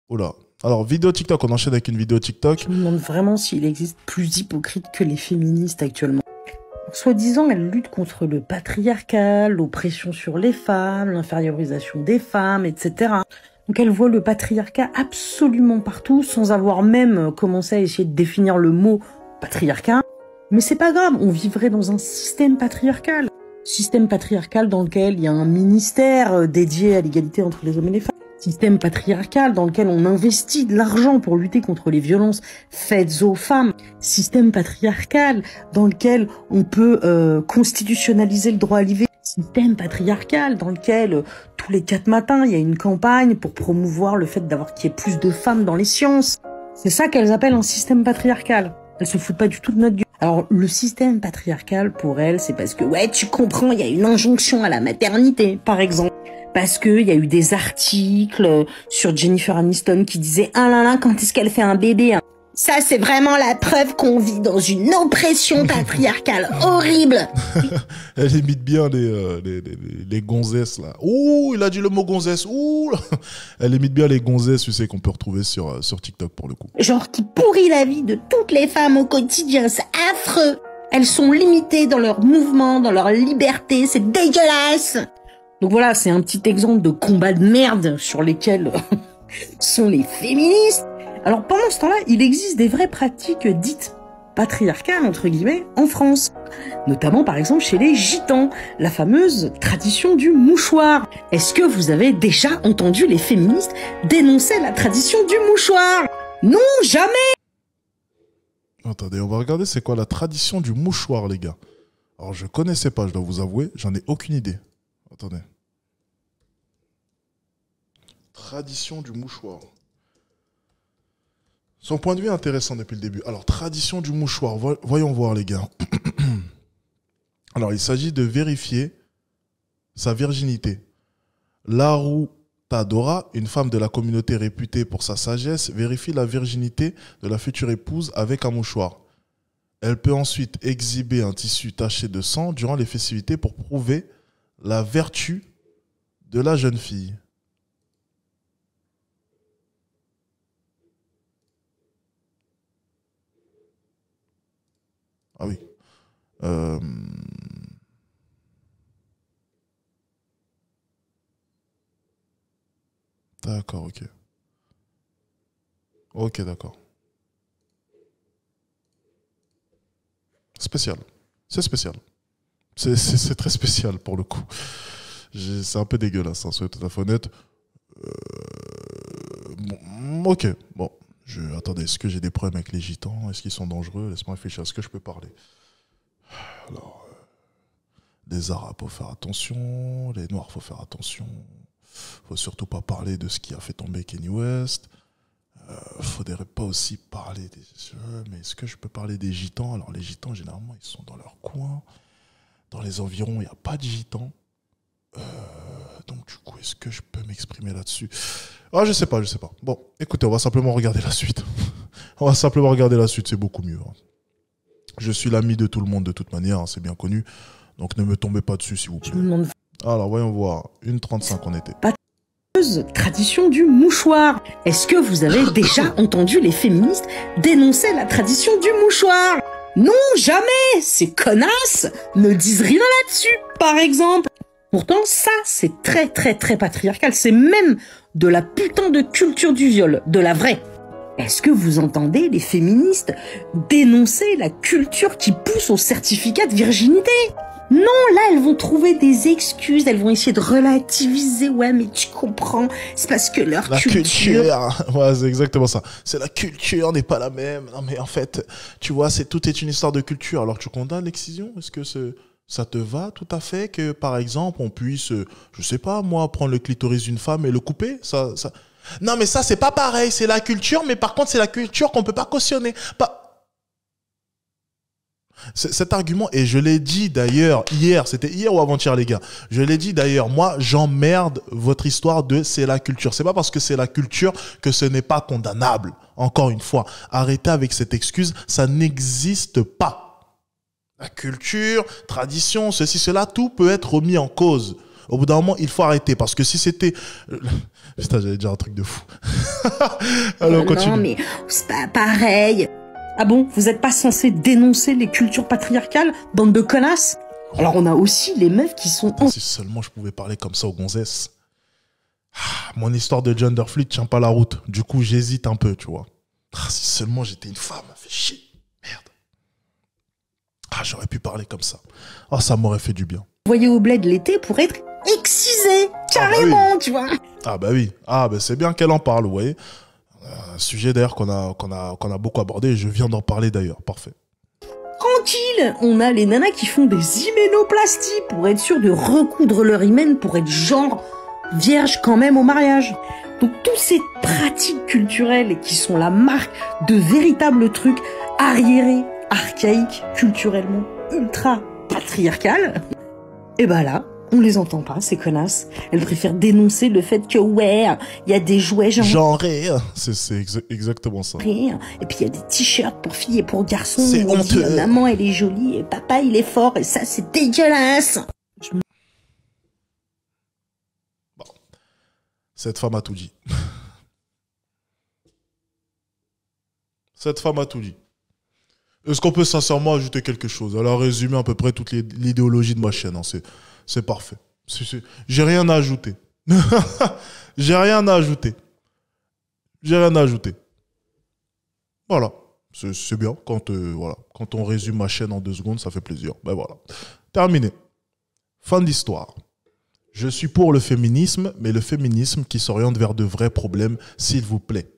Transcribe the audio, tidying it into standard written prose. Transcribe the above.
Oula. Alors, vidéo TikTok, on enchaîne avec une vidéo TikTok. Je me demande vraiment s'il existe plus hypocrite que les féministes actuellement. Soi-disant, elles luttent contre le patriarcat, l'oppression sur les femmes, l'infériorisation des femmes, etc. Donc elles voient le patriarcat absolument partout, sans avoir même commencé à essayer de définir le mot patriarcat. Mais c'est pas grave, on vivrait dans un système patriarcal. Système patriarcal dans lequel il y a un ministère dédié à l'égalité entre les hommes et les femmes. Système patriarcal dans lequel on investit de l'argent pour lutter contre les violences faites aux femmes. Système patriarcal dans lequel on peut constitutionnaliser le droit à l'IVG. Système patriarcal dans lequel tous les 4 matins, il y a une campagne pour promouvoir le fait qu'il y ait plus de femmes dans les sciences. C'est ça qu'elles appellent un système patriarcal. Elles se foutent pas du tout de notre gueule. Alors, le système patriarcal, pour elles, c'est parce que, ouais, tu comprends, il y a une injonction à la maternité, par exemple. Parce que il y a eu des articles sur Jennifer Aniston qui disaient « Ah là là, quand est-ce qu'elle fait un bébé hein ?» Ça, c'est vraiment la preuve qu'on vit dans une oppression patriarcale horrible. Elle imite bien les gonzesses, là. Ouh, il a dit le mot gonzesse. Ouh. Elle imite bien les gonzesses, tu sais, qu'on peut retrouver sur TikTok, pour le coup. Genre qui pourrit la vie de toutes les femmes au quotidien. C'est affreux. Elles sont limitées dans leurs mouvements, dans leur liberté. C'est dégueulasse. Donc voilà, c'est un petit exemple de combat de merde sur lesquels sont les féministes. Alors pendant ce temps-là, il existe des vraies pratiques dites patriarcales, entre guillemets, en France. Notamment par exemple chez les gitans, la fameuse tradition du mouchoir. Est-ce que vous avez déjà entendu les féministes dénoncer la tradition du mouchoir? Non, jamais! Attendez, on va regarder c'est quoi la tradition du mouchoir, les gars. Alors je connaissais pas, je dois vous avouer, j'en ai aucune idée. Attendez. Tradition du mouchoir. Son point de vue est intéressant depuis le début. Alors, tradition du mouchoir. Voyons voir, les gars. Alors, il s'agit de vérifier sa virginité. Laru Tadora, une femme de la communauté réputée pour sa sagesse, vérifie la virginité de la future épouse avec un mouchoir. Elle peut ensuite exhiber un tissu taché de sang durant les festivités pour prouver la vertu de la jeune fille. Ah oui. D'accord, ok. Ok, d'accord. Spécial. C'est spécial. C'est très spécial pour le coup. C'est un peu dégueulasse, hein, soyez tout à fait honnête. Bon, ok, bon. Attendez, est-ce que j'ai des problèmes avec les gitans? Est-ce qu'ils sont dangereux? Laisse-moi réfléchir. Est-ce que je peux parler? Alors, les arabes, faut faire attention. Les noirs, faut faire attention. Faut surtout pas parler de ce qui a fait tomber Kanye West. Faudrait pas aussi parler des... Mais est-ce que je peux parler des gitans? Alors, les gitans, généralement, ils sont dans leur coin. Dans les environs, il n'y a pas de gitans. Donc, du coup, est-ce que je peux m'exprimer là-dessus? Ah, je sais pas. Bon, écoutez, on va simplement regarder la suite. On va simplement regarder la suite, c'est beaucoup mieux. Hein. Je suis l'ami de tout le monde de toute manière, hein, c'est bien connu. Donc, ne me tombez pas dessus, s'il vous plaît. Alors, voyons voir. 1h35, on était. Tradition du mouchoir. Est-ce que vous avez déjà entendu les féministes dénoncer la tradition du mouchoir? Non, jamais. Ces connasses ne disent rien là-dessus, par exemple. Pourtant, ça, c'est très, très, très patriarcal. C'est même de la putain de culture du viol, de la vraie. Est-ce que vous entendez les féministes dénoncer la culture qui pousse au certificat de virginité? Non, là, elles vont trouver des excuses, elles vont essayer de relativiser. Ouais, mais tu comprends, c'est parce que leur culture... Ouais, c'est exactement ça. C'est la culture n'est pas la même. Non, mais en fait, tu vois, tout est une histoire de culture. Alors, tu condamnes l'excision? Est-ce que ça te va tout à fait que, par exemple, on puisse, je sais pas, moi, prendre le clitoris d'une femme et le couper? Non, mais ça, c'est pas pareil. C'est la culture, mais par contre, c'est la culture qu'on peut pas cautionner. Cet argument, et je l'ai dit d'ailleurs hier, c'était hier ou avant-hier les gars, je l'ai dit d'ailleurs, moi j'emmerde votre histoire de c'est la culture. C'est pas parce que c'est la culture que ce n'est pas condamnable. Encore une fois, arrêtez avec cette excuse, ça n'existe pas. La culture, tradition, ceci, cela, tout peut être remis en cause. Au bout d'un moment, il faut arrêter. Parce que si c'était... Putain, j'allais dire un truc de fou. Alors, continue. Non, mais c'est pas pareil. Ah bon, vous êtes pas censé dénoncer les cultures patriarcales, bande de connasses? Alors on a aussi les meufs qui sont... Si seulement je pouvais parler comme ça aux gonzesses. Mon histoire de gender fluid tient pas la route. Du coup, j'hésite un peu, tu vois. Si seulement j'étais une femme, fait chier. Merde. J'aurais pu parler comme ça. Ça m'aurait fait du bien. Envoyés au bled l'été pour être excisés, carrément, tu vois. Ah bah oui. C'est bien qu'elle en parle, vous voyez. Un sujet d'ailleurs qu'on a beaucoup abordé et je viens d'en parler d'ailleurs. Parfait. Tranquille, on a les nanas qui font des hyménoplasties pour être sûr de recoudre leur hymen pour être genre vierge quand même au mariage. Donc toutes ces pratiques culturelles qui sont la marque de véritables trucs arriérés, archaïques, culturellement ultra patriarcales, et bah là, on les entend pas, ces connasses. Elles préfèrent dénoncer le fait que, ouais, il y a des jouets genrés. C'est exactement ça. Et puis il y a des t-shirts pour filles et pour garçons. C'est honteux. Dit, maman, elle est jolie et papa, il est fort. Et ça, c'est dégueulasse. Bon. Cette femme a tout dit. Cette femme a tout dit. Est-ce qu'on peut sincèrement ajouter quelque chose? Elle a résumé à peu près toute l'idéologie de ma chaîne. Hein. C'est parfait. J'ai rien à ajouter. J'ai rien à ajouter. J'ai rien à ajouter. Voilà. C'est bien. Voilà. Quand on résume ma chaîne en 2 secondes, ça fait plaisir. Ben voilà. Terminé. Fin d'histoire. Je suis pour le féminisme, mais le féminisme qui s'oriente vers de vrais problèmes, s'il vous plaît.